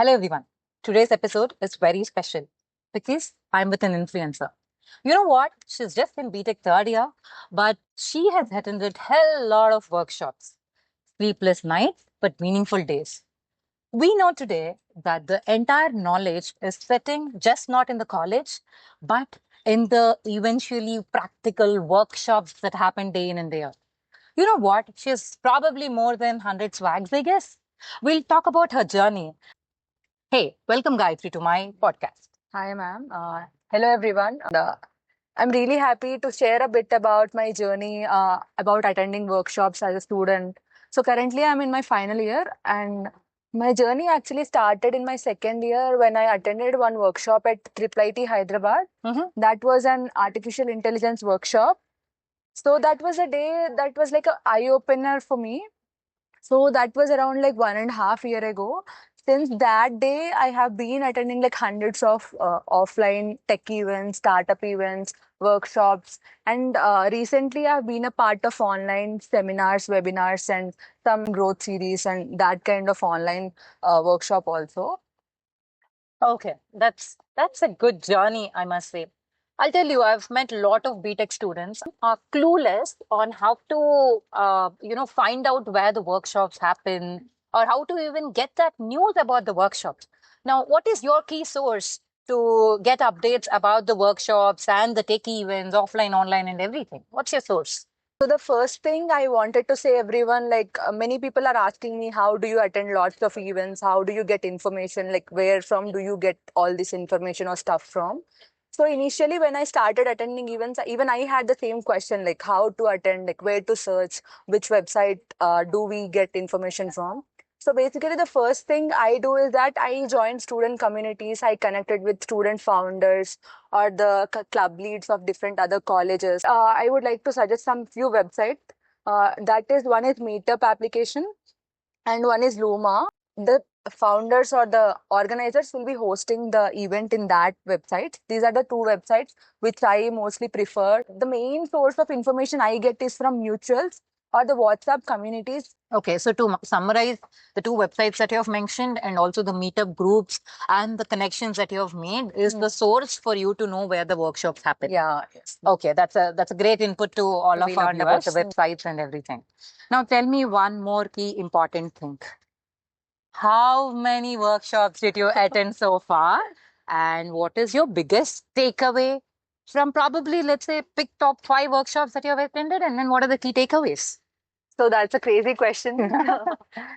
Hello, everyone. Today's episode is very special because I'm with an influencer. You know what? She's just in BTech third year, but she has attended hell lot of workshops, sleepless nights, but meaningful days. We know today that the entire knowledge is sitting just not in the college, but in the eventually practical workshops that happen day in and day out. You know what? She has probably more than 100 swags, I guess. We'll talk about her journey. Hey, welcome, Gayatri, to my podcast. Hi, ma'am. Hello, everyone. I'm really happy to share a bit about my journey about attending workshops as a student. So, currently, I'm in my final year, and my journey actually started in my second year when I attended one workshop at Triple IT Hyderabad. That was an artificial intelligence workshop. So, that was a day that was like an eye opener for me. So that was around like 1.5 years ago. Since that day, I have been attending like hundreds of offline tech events, startup events, workshops, and recently I've been a part of online seminars, webinars, and some growth series and that kind of online workshop also. Okay, that's a good journey, I must say. I'll tell you, I've met a lot of BTech students are clueless on how to, find out where the workshops happen or how to even get that news about the workshops. Now, what is your key source to get updates about the workshops and the tech events, offline, online, and everything? What's your source? So the first thing I wanted to say, everyone, like many people are asking me, how do you attend lots of events? How do you get information? Like where from do you get all this information or stuff from? So initially, when I started attending events, even I had the same question, like how to attend, like where to search, which website do we get information from? So basically, the first thing I do is that I join student communities. I connected with student founders or the club leads of different other colleges. I would like to suggest some few websites. That is, one is Meetup application and one is Luma. The founders or the organizers will be hosting the event in that website. These are the two websites which I mostly prefer. The main source of information I get is from mutuals or the WhatsApp communities. Okay, so to summarize, the two websites that you have mentioned and also the meetup groups and the connections that you have made is the source for you to know where the workshops happen. Yeah, yes. Okay, that's a great input to all of We our learned viewers, about the websites and everything. Now tell me one more key important thing. How many workshops did you attend so far? And what is your biggest takeaway from probably, let's say, pick top 5 workshops that you have attended, and then what are the key takeaways? So that's a crazy question.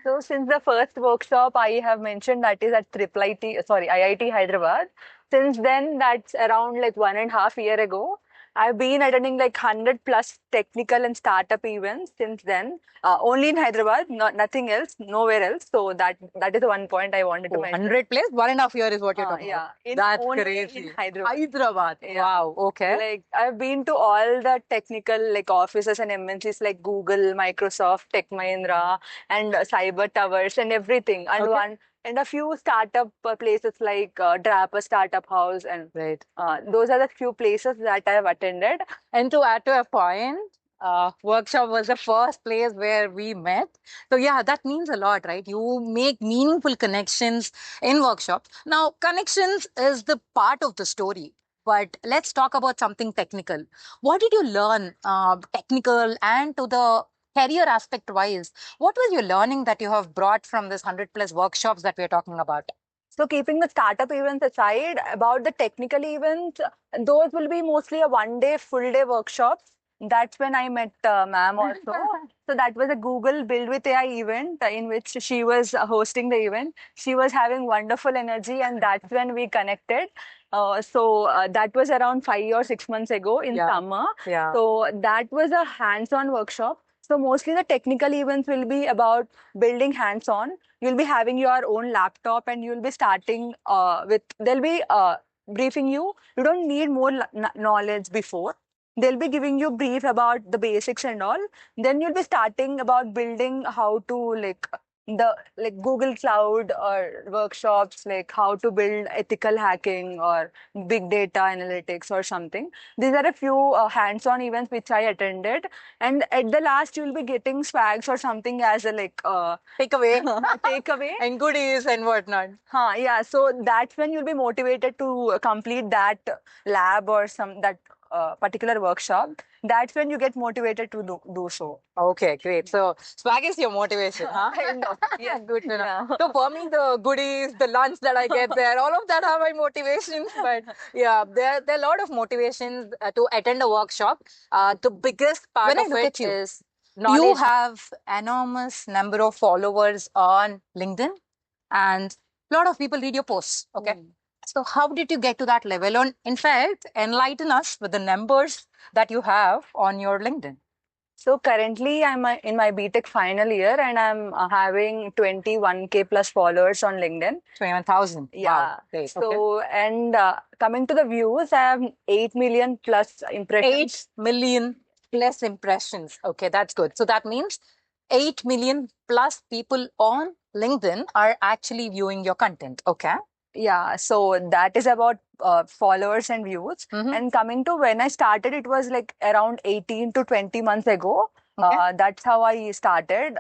So since the first workshop I have mentioned, that is at IIT Hyderabad. Since then, that's around like 1.5 years ago. I've been attending like 100 plus technical and startup events since then. Only in Hyderabad, nothing else, nowhere else. So that is the one point I wanted to mention. 100 place, 1.5 years is what you're talking Yeah, about. That's only crazy. in Hyderabad. Hyderabad. Yeah. Wow. Okay. Like I've been to all the technical like offices and MNCs like Google, Microsoft, Tech Mahindra, and Cyber Towers and everything. And Okay. a few startup places like Draper Startup House, and Right. those are the few places that I have attended. And to add to a point, workshop was the first place where we met. So yeah, that means a lot, right? You make meaningful connections in workshops. Now, connections is the part of the story. But let's talk about something technical. What did you learn, technical and to the career aspect wise? What was your learning that you have brought from this 100 plus workshops that we're talking about? So keeping the startup events aside, about the technical events, those will be mostly a one-day, full-day workshops. That's when I met ma'am also. So that was a Google Build with AI event in which she was hosting the event. She was having wonderful energy, and that's when we connected. That was around 5 or 6 months ago in summer. Yeah. So that was a hands-on workshop. So mostly the technical events will be about building hands-on. You'll be having your own laptop and you'll be starting they'll be briefing you. You don't need more knowledge before. They'll be giving you brief about the basics and all. Then you'll be starting about building how to like the like Google Cloud or workshops like how to build ethical hacking or big data analytics or something. These are a few hands-on events which I attended, and at the last you'll be getting swags or something as a like Takeaway takeaway. and goodies and whatnot. Yeah, so that's when you'll be motivated to complete that lab or some that particular workshop. That's when you get motivated to do so. Okay, great. So swag is your motivation, huh? Kind of. Yeah, good to know. Yeah. So for me, the goodies, the lunch that I get there, all of that are my motivations. But yeah, there are a lot of motivations to attend a workshop. The biggest part When I of look it at you, is you knowledge. have enormous number of followers on LinkedIn, and a lot of people read your posts. Okay. So how did you get to that level? And in fact, enlighten us with the numbers that you have on your LinkedIn. So currently I'm in my BTech final year and I'm having 21K plus followers on LinkedIn. 21,000. Yeah. Wow. Great. Okay. So, and coming to the views, I have 8 million plus impressions. 8 million plus impressions. Okay, that's good. So that means 8 million plus people on LinkedIn are actually viewing your content. Okay. Yeah, so that is about followers and views. Mhm. And coming to when I started, it was like around 18 to 20 months ago. Okay. That's how I started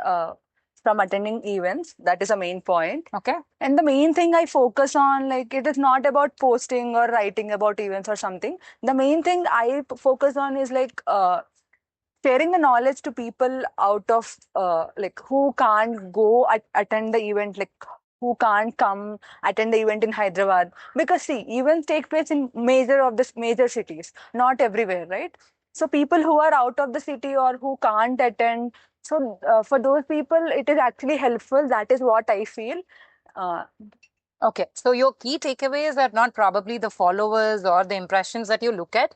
from attending events. That is a main point. Okay. And the main thing I focus on, like, it is not about posting or writing about events or something. The main thing I focus on is like sharing the knowledge to people out of like who can't go attend the event, like who can't come attend the event in Hyderabad. Because see, events take place in major cities, not everywhere, right? So people who are out of the city or who can't attend, so for those people, it is actually helpful. That is what I feel. Uh, Okay. So your key takeaways are not probably the followers or the impressions that you look at.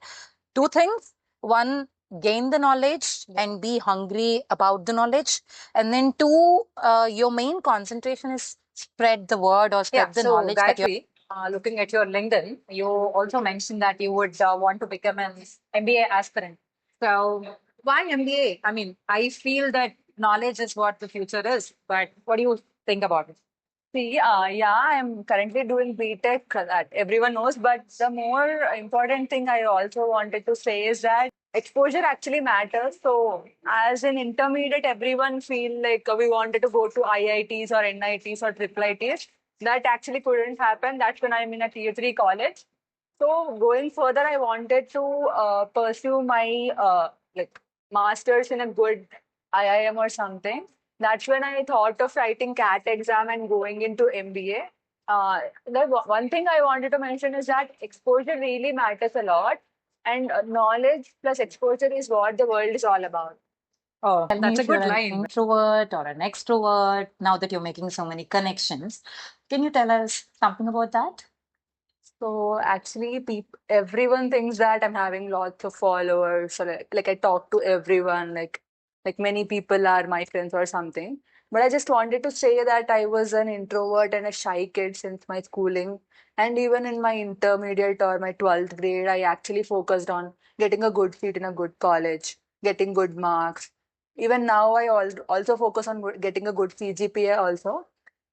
Two things. One, gain the knowledge and be hungry about the knowledge. And then two, your main concentration is spread the word or spread the knowledge that you're looking at your LinkedIn. You also mentioned that you would want to become an MBA aspirant. So why MBA? I mean, I feel that knowledge is what the future is, but what do you think about it? See, yeah, I'm currently doing BTech that everyone knows, but the more important thing I also wanted to say is that exposure actually matters. So, as an intermediate, everyone feel like we wanted to go to IITs or NITs or triple IITs. That actually couldn't happen. That's when I'm in a tier 3 college. So, going further, I wanted to pursue my like masters in a good IIM or something. That's when I thought of writing CAT exam and going into MBA. One thing I wanted to mention is that exposure really matters a lot, and knowledge plus exposure is what the world is all about. Oh, Tell me that's a if you're good an line. Introvert or an extrovert, now that you're making so many connections. Can you tell us something about that? So actually, everyone thinks that I'm having lots of followers. So like I talk to everyone, like many people are my friends or something. But I just wanted to say that I was an introvert and a shy kid since my schooling. And even in my intermediate or my 12th grade, I actually focused on getting a good seat in a good college, getting good marks. Even now, I also focus on getting a good CGPA also.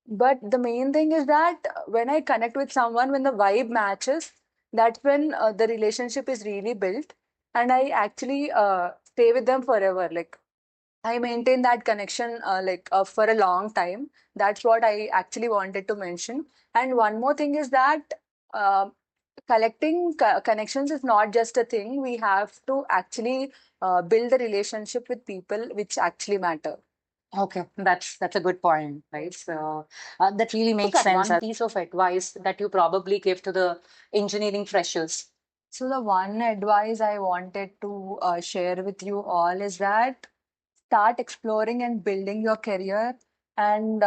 But the main thing is that when I connect with someone, when the vibe matches, that's when the relationship is really built, and I actually stay with them forever. Like I maintain that connection for a long time. That's what I actually wanted to mention. And one more thing is that uh, collecting connections is not just a thing. We have to actually build a relationship with people which actually matter. Okay, that's a good point, right? So that really makes At sense. one A piece of advice that you probably give to the engineering freshers. So the one advice I wanted to share with you all is that start exploring and building your career, and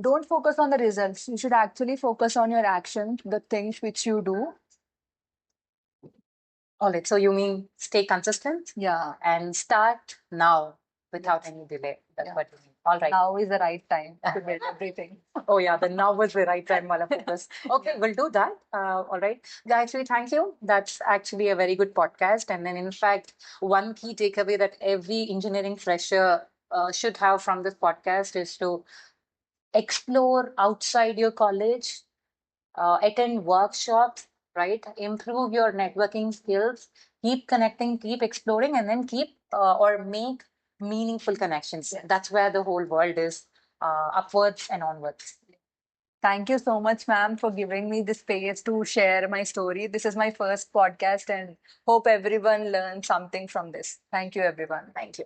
don't focus on the results. You should actually focus on your actions, the things which you do. All right, so you mean stay consistent Yeah, and start now without any delay. That's yeah. what you mean. All right. Now is the right time to build everything. Oh yeah, then now was the right time, Malapukas. Okay, we'll do that. All right. Actually, thank you. That's actually a very good podcast. And then in fact, one key takeaway that every engineering fresher should have from this podcast is to explore outside your college, attend workshops, right? Improve your networking skills, keep connecting, keep exploring, and then keep or make meaningful connections. Yes. That's where the whole world is, upwards and onwards. Thank you so much, ma'am, for giving me the space to share my story. This is my first podcast and hope everyone learned something from this. Thank you, everyone. Thank you.